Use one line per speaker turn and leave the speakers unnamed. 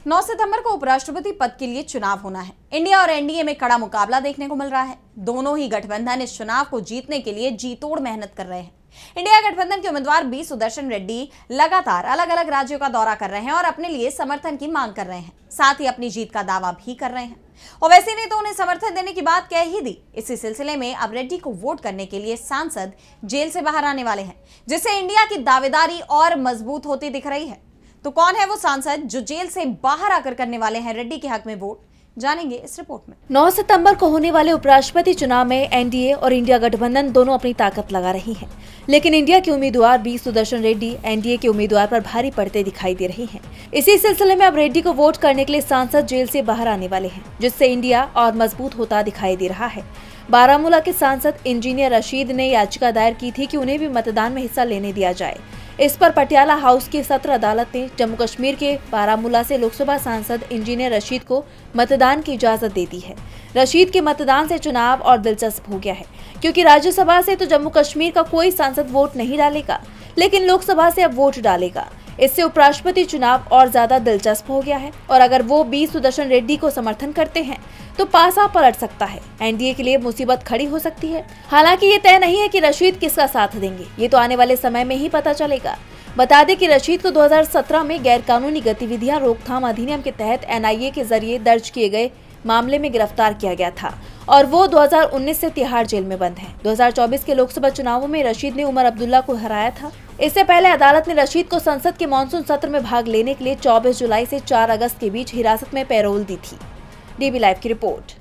9 सितंबर को उपराष्ट्रपति पद के लिए चुनाव होना है। इंडिया और एनडीए में कड़ा मुकाबला देखने को मिल रहा है। दोनों ही गठबंधन इस चुनाव को जीतने के लिए जी तोड़ मेहनत कर रहे हैं। इंडिया गठबंधन के उम्मीदवार बी सुदर्शन रेड्डी लगातार अलग अलग राज्यों का दौरा कर रहे हैं और अपने लिए समर्थन की मांग कर रहे हैं, साथ ही अपनी जीत का दावा भी कर रहे हैं। और वैसे ने तो उन्हें समर्थन देने की बात कह ही दी। इसी सिलसिले में अब रेड्डी को वोट करने के लिए सांसद जेल से बाहर आने वाले हैं, जिससे इंडिया की दावेदारी और मजबूत होती दिख रही है। तो कौन है वो सांसद जो जेल से बाहर आकर करने वाले हैं रेड्डी के हक में वोट, जानेंगे इस रिपोर्ट में।
9 सितंबर को होने वाले उपराष्ट्रपति चुनाव में एनडीए और इंडिया गठबंधन दोनों अपनी ताकत लगा रही हैं, लेकिन इंडिया के उम्मीदवार बी सुदर्शन रेड्डी एनडीए के उम्मीदवार पर भारी पड़ते दिखाई दे रहे हैं। इसी सिलसिले में अब रेड्डी को वोट करने के लिए सांसद जेल से बाहर आने वाले हैं, जिससे इंडिया और मजबूत होता दिखाई दे रहा है। बारामूला के सांसद इंजीनियर रशीद ने याचिका दायर की थी कि उन्हें भी मतदान में हिस्सा लेने दिया जाए। इस पर पटियाला हाउस की सत्र अदालत ने जम्मू कश्मीर के बारामूला से लोकसभा सांसद इंजीनियर रशीद को मतदान की इजाजत दे दी है। रशीद के मतदान से चुनाव और दिलचस्प हो गया है, क्योंकि राज्यसभा से तो जम्मू कश्मीर का कोई सांसद वोट नहीं डालेगा, लेकिन लोकसभा से अब वोट डालेगा। इससे उपराष्ट्रपति चुनाव और ज्यादा दिलचस्प हो गया है और अगर वो बी सुदर्शन रेड्डी को समर्थन करते हैं तो पासा पलट सकता है। एनडीए के लिए मुसीबत खड़ी हो सकती है। हालांकि ये तय नहीं है कि रशीद किसका साथ देंगे, ये तो आने वाले समय में ही पता चलेगा। बता दें कि रशीद को 2017 में गैरकानूनी गतिविधियां रोकथाम अधिनियम के तहत एनआईए के जरिए दर्ज किए गए मामले में गिरफ्तार किया गया था और वो 2019 से तिहाड़ जेल में बंद है। 2024 के लोकसभा चुनावों में रशीद ने उमर अब्दुल्ला को हराया था। इससे पहले अदालत ने रशीद को संसद के मानसून सत्र में भाग लेने के लिए 24 जुलाई से 4 अगस्त के बीच हिरासत में पैरोल दी थी। डीबी लाइव की रिपोर्ट।